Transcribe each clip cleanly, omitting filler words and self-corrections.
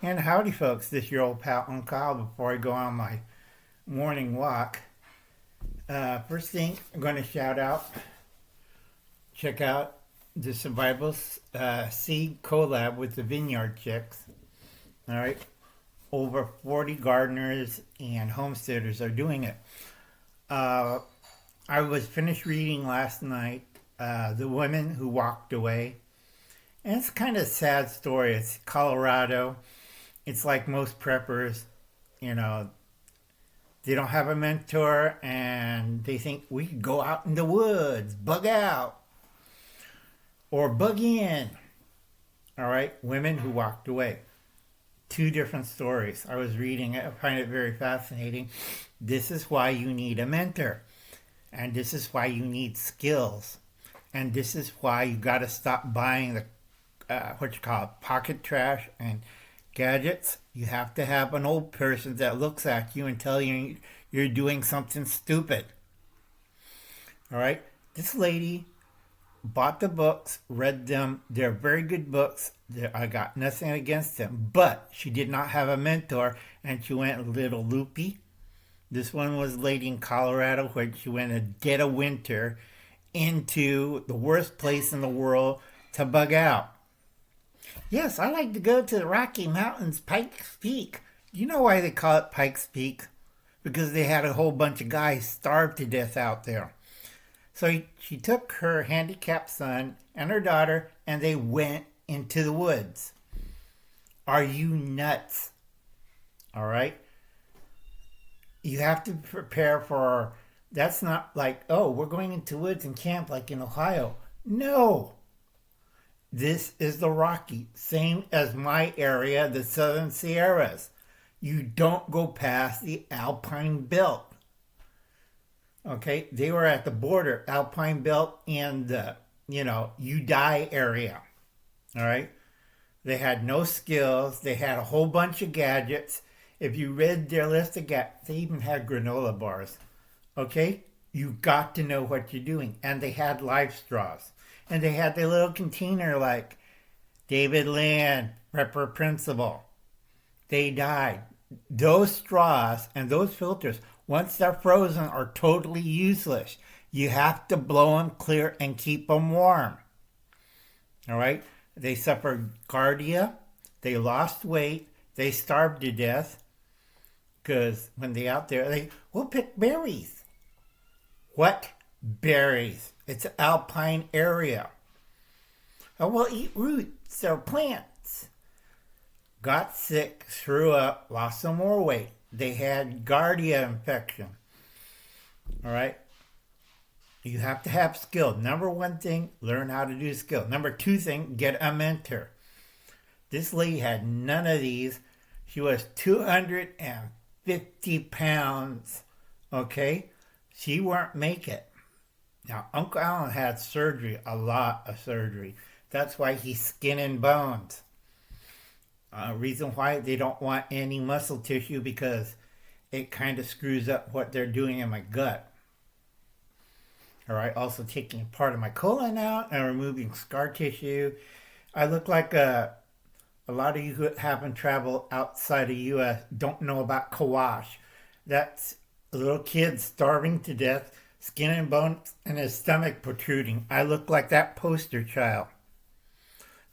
And howdy, folks. This is your old pal Uncle before I go on my morning walk. First thing, I'm going to shout out, check out the Survival Seed collab with the Vineyard Chicks. All right. Over 40 gardeners and homesteaders are doing it. I was finished reading last night, The Women Who Walked Away. And it's kind of a sad story. It's Colorado. It's like most preppers, they don't have a mentor and they think we could go out in the woods, bug out, or bug in. All right, women who walked away. Two different stories. I was reading it. I find it very fascinating. This is why you need a mentor. And this is why you need skills. And this is why you got to stop buying the, pocket trash and gadgets. You have to have an old person that looks at you and tell you you're doing something stupid. All right? This lady bought the books, read them. They're very good books. I got nothing against them. But she did not have a mentor, and she went a little loopy. This one was lady in Colorado, where she went a dead of winter into the worst place in the world to bug out. Yes, I like to go to the Rocky Mountains, Pikes Peak. You know why they call it Pikes Peak? Because they had a whole bunch of guys starved to death out there. So she took her handicapped son and her daughter, and they went into the woods. Are you nuts? All right? You have to prepare for, that's not like, oh, we're going into woods and camp like in Ohio. No. This is the Rocky, same as my area, the Southern Sierras. You don't go past the Alpine Belt. Okay, they were at the border, Alpine Belt and the, you die area. All right, they had no skills. They had a whole bunch of gadgets. If you read their list of gadgets, they even had granola bars. Okay, you got to know what you're doing. And they had life straws. And they had their little container like David Land, Prepper Principal. They died. Those straws and those filters, once they're frozen, are totally useless. You have to blow them clear and keep them warm. All right? They suffered cardia. They lost weight. They starved to death. Because when they out there, we'll pick berries. What berries? It's an alpine area. Oh, we'll eat roots or plants. Got sick, threw up, lost some more weight. They had Giardia infection. All right? You have to have skill. Number one thing, learn how to do skill. Number two thing, get a mentor. This lady had none of these. She was 250 pounds. Okay? She won't make it. Now, Uncle Alan had surgery, a lot of surgery. That's why he's skin and bones. Reason why they don't want any muscle tissue, because it kind of screws up what they're doing in my gut. All right, also taking part of my colon out and removing scar tissue. I look like a lot of you who haven't traveled outside of U.S. don't know about Kawash. That's a little kid starving to death, skin and bones, and his stomach protruding. I look like that poster child.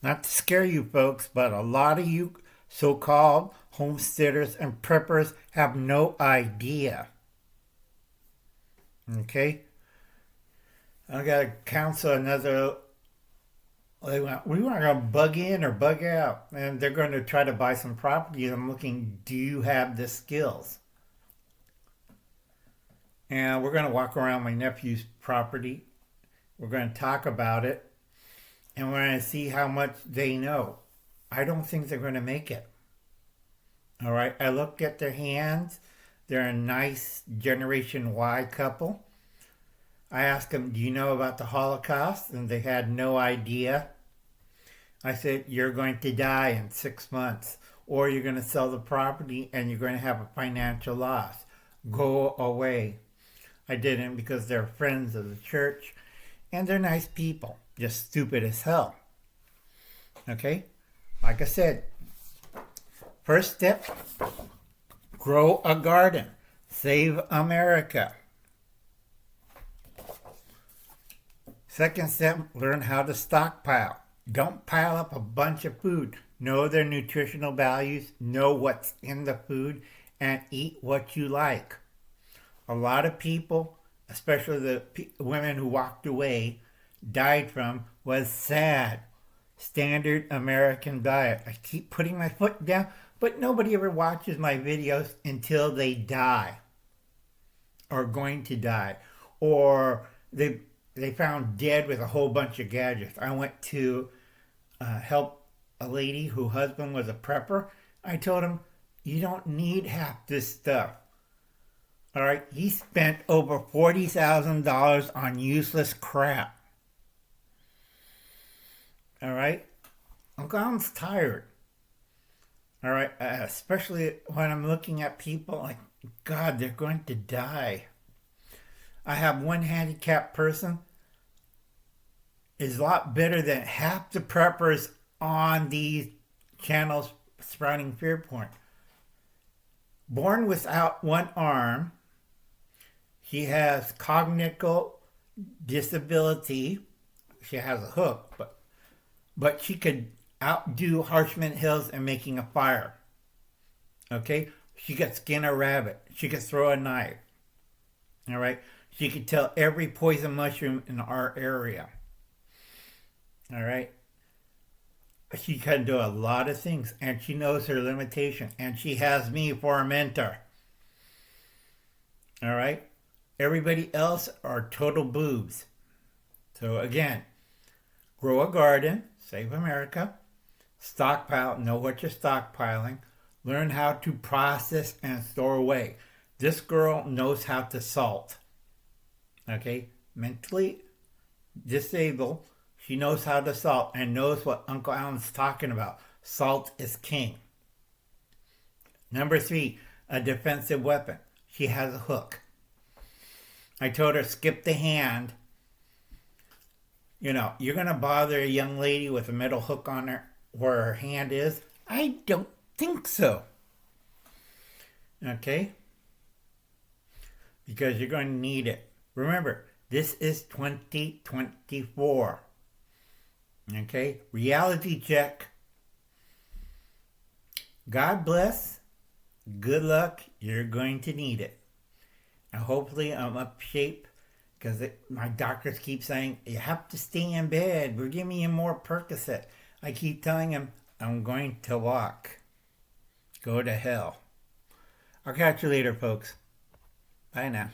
Not to scare you folks, but a lot of you so-called homesteaders and preppers have no idea. Okay? I got to counsel another. We weren't going to bug in or bug out. And they're going to try to buy some property. I'm looking, do you have the skills? And we're going to walk around my nephew's property. We're going to talk about it. And we're going to see how much they know. I don't think they're going to make it. All right. I looked at their hands. They're a nice Generation Y couple. I asked them, do you know about the Holocaust? And they had no idea. I said, you're going to die in 6 months. Or you're going to sell the property and you're going to have a financial loss. Go away. I didn't, because they're friends of the church. And they're nice people. Just stupid as hell. Okay? Like I said, first step, grow a garden. Save America. Second step, learn how to stockpile. Don't pile up a bunch of food. Know their nutritional values, know what's in the food, and eat what you like. A lot of people, especially the women who walked away, died from was sad. Standard American diet. I keep putting my foot down, but nobody ever watches my videos until they die. Or going to die. Or they found dead with a whole bunch of gadgets. I went to help a lady whose husband was a prepper. I told him, you don't need half this stuff. All right, he spent over $40,000 on useless crap. All right, Uncle Alan's tired. All right, especially when I'm looking at people like, God, they're going to die. I have one handicapped person. Is a lot better than half the preppers on these channels sprouting fear porn. Born without one arm, she has cognitive disability. She has a hook, but she could outdo Harshman Hills in making a fire. Okay? She could skin a rabbit. She could throw a knife. All right? She could tell every poison mushroom in our area. All right? She can do a lot of things, and she knows her limitation, and she has me for a mentor. All right? Everybody else are total boobs. So again, grow a garden, save America, stockpile, know what you're stockpiling, learn how to process and store away. This girl knows how to salt. Okay? Mentally disabled. She knows how to salt and knows what Uncle Alan's talking about. Salt is king. Number 3, a defensive weapon. She has a hook. I told her, skip the hand. You know, you're going to bother a young lady with a metal hook on her where her hand is? I don't think so. Okay? Because you're going to need it. Remember, this is 2024. Okay? Reality check. God bless. Good luck. You're going to need it. And hopefully I'm up shape because my doctors keep saying, you have to stay in bed. We're giving you more Percocet. I keep telling him, I'm going to walk. Go to hell. I'll catch you later, folks. Bye now.